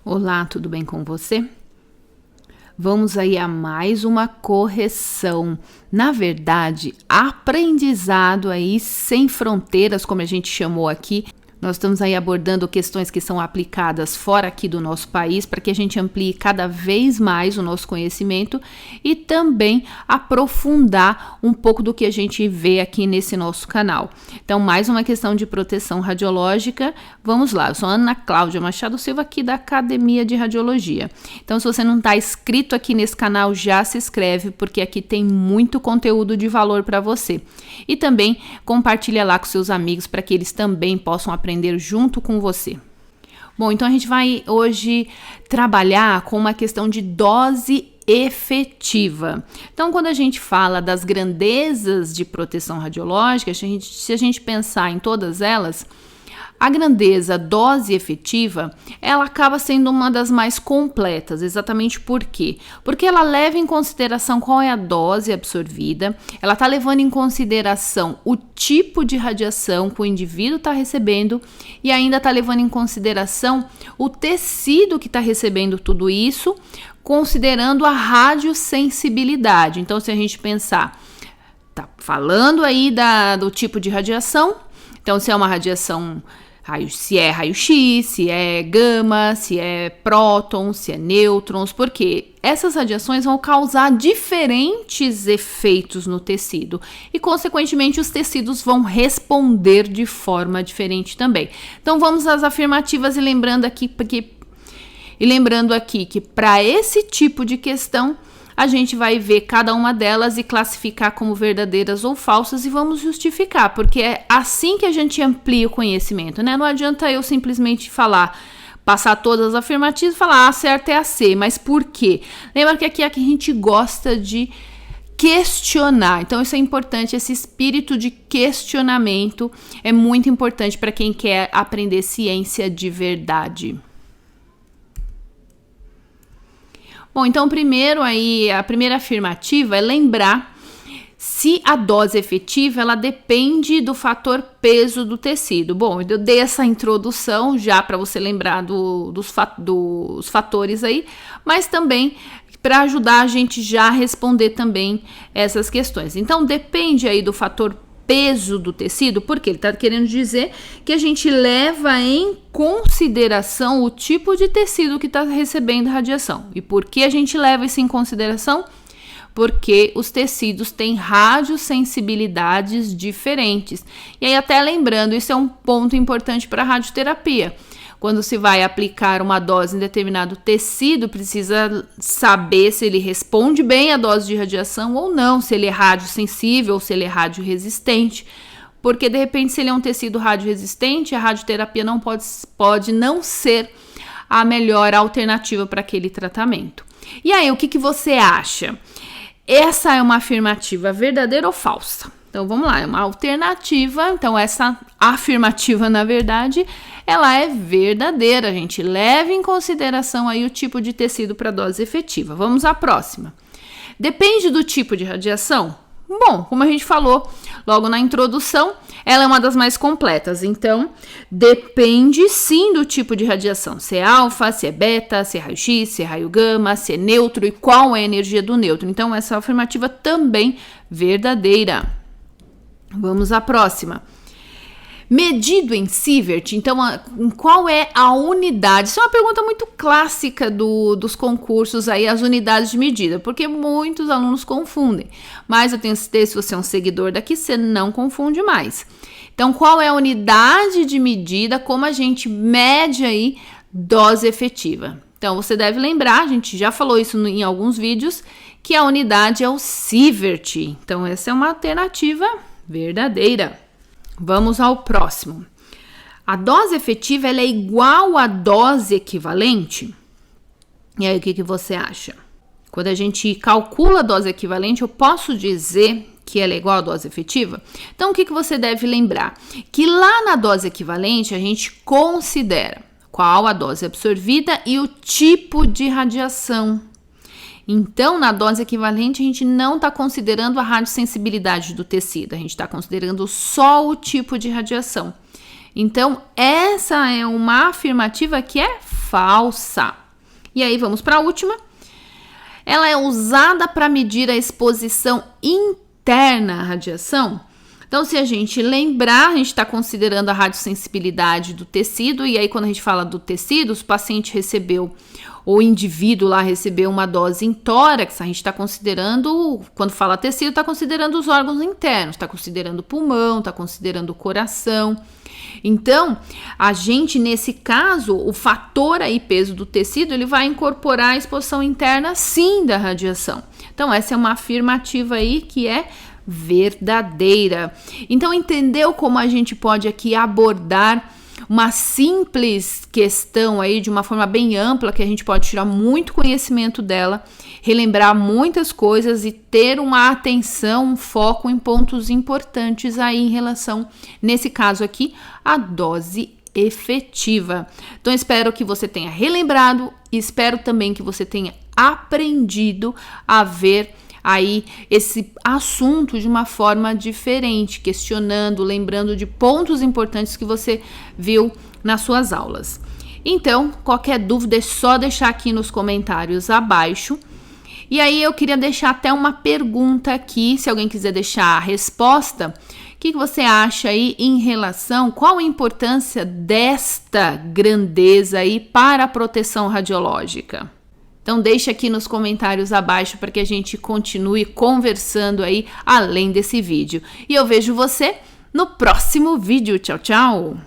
Olá, tudo bem com você? Vamos aí a mais uma correção. Na verdade, aprendizado aí sem fronteiras, como a gente chamou aqui. Nós estamos aí abordando questões que são aplicadas fora aqui do nosso país para que a gente amplie cada vez mais o nosso conhecimento e também aprofundar um pouco do que a gente vê aqui nesse nosso canal. Então, mais uma questão de proteção radiológica. Vamos lá, eu sou Ana Cláudia Machado Silva aqui da Academia de Radiologia. Então, se você não está inscrito aqui nesse canal, já se inscreve porque aqui tem muito conteúdo de valor para você. E também compartilha lá com seus amigos para que eles também possam aprender junto com você. Bom, então a gente vai hoje trabalhar com uma questão de dose efetiva. Então, quando a gente fala das grandezas de proteção radiológica, se a gente pensar em todas elas, a grandeza dose efetiva, ela acaba sendo uma das mais completas, exatamente por quê? Porque ela leva em consideração qual é a dose absorvida, ela está levando em consideração o tipo de radiação que o indivíduo está recebendo e ainda está levando em consideração o tecido que está recebendo tudo isso, considerando a radiosensibilidade. Então, se a gente pensar, tá falando aí do tipo de radiação, então se é uma radiação se é raio-x, se é gama, se é próton, se é nêutrons, porque essas radiações vão causar diferentes efeitos no tecido e, consequentemente, os tecidos vão responder de forma diferente também. Então, vamos às afirmativas e lembrando aqui que para esse tipo de questão, a gente vai ver cada uma delas e classificar como verdadeiras ou falsas e vamos justificar, porque é assim que a gente amplia o conhecimento, né? Não adianta eu simplesmente passar todas as afirmativas e falar, certo é a C, mas por quê? Lembra que aqui a gente gosta de questionar, então isso é importante, esse espírito de questionamento é muito importante para quem quer aprender ciência de verdade. Bom, então primeiro aí, a primeira afirmativa é lembrar se a dose efetiva, ela depende do fator peso do tecido. Bom, eu dei essa introdução já para você lembrar dos fatores aí, mas também para ajudar a gente já a responder também essas questões. Então, depende aí do fator peso do tecido, porque ele está querendo dizer que a gente leva em consideração o tipo de tecido que está recebendo radiação. E por que a gente leva isso em consideração? Porque os tecidos têm radiosensibilidades diferentes. E aí, até lembrando, isso é um ponto importante para a radioterapia. Quando se vai aplicar uma dose em determinado tecido, precisa saber se ele responde bem à dose de radiação ou não, se ele é radiosensível ou se ele é radioresistente. Porque, de repente, se ele é um tecido radioresistente, a radioterapia não pode não ser a melhor alternativa para aquele tratamento. E aí, o que você acha? Essa é uma afirmativa verdadeira ou falsa? Então, vamos lá, é uma alternativa. Então, essa afirmativa, na verdade, ela é verdadeira. A gente leva em consideração aí o tipo de tecido para dose efetiva. Vamos à próxima. Depende do tipo de radiação? Bom, como a gente falou logo na introdução, ela é uma das mais completas. Então, depende sim do tipo de radiação. Se é alfa, se é beta, se é raio-x, se é raio gama, se é neutro e qual é a energia do nêutron. Então, essa afirmativa também verdadeira. Vamos à próxima. Medido em sievert, então qual é a unidade? Isso é uma pergunta muito clássica dos concursos aí, as unidades de medida, porque muitos alunos confundem, mas eu tenho certeza, se você é um seguidor daqui, você não confunde mais. Então, qual é a unidade de medida, como a gente mede aí dose efetiva? Então, você deve lembrar, a gente já falou isso em alguns vídeos, que a unidade é o sievert. Então, essa é uma alternativa verdadeira. Vamos ao próximo. A dose efetiva, ela é igual à dose equivalente? E aí, o que você acha? Quando a gente calcula a dose equivalente, eu posso dizer que ela é igual à dose efetiva? Então, o que você deve lembrar? Que lá na dose equivalente, a gente considera qual a dose absorvida e o tipo de radiação. Então, na dose equivalente, a gente não está considerando a radiosensibilidade do tecido, a gente está considerando só o tipo de radiação. Então, essa é uma afirmativa que é falsa. E aí vamos para a última. Ela é usada para medir a exposição interna à radiação. Então, se a gente lembrar, a gente está considerando a radiosensibilidade do tecido, e aí quando a gente fala do tecido, o paciente recebeu, o indivíduo lá recebeu uma dose em tórax, a gente está considerando, quando fala tecido, está considerando os órgãos internos, está considerando o pulmão, está considerando o coração. Então, a gente, nesse caso, o fator aí, peso do tecido, ele vai incorporar a exposição interna, sim, da radiação. Então, essa é uma afirmativa aí que é verdadeira. Então, entendeu como a gente pode aqui abordar uma simples questão aí de uma forma bem ampla, que a gente pode tirar muito conhecimento dela, relembrar muitas coisas e ter uma atenção, um foco em pontos importantes aí em relação, nesse caso aqui, à dose efetiva. Então, espero que você tenha relembrado e espero também que você tenha aprendido a ver aí esse assunto de uma forma diferente, questionando, lembrando de pontos importantes que você viu nas suas aulas. Então, qualquer dúvida é só deixar aqui nos comentários abaixo. E aí eu queria deixar até uma pergunta aqui, se alguém quiser deixar a resposta, o que você acha aí em relação, qual a importância desta grandeza aí para a proteção radiológica? Então deixa aqui nos comentários abaixo para que a gente continue conversando aí além desse vídeo. E eu vejo você no próximo vídeo. Tchau, tchau!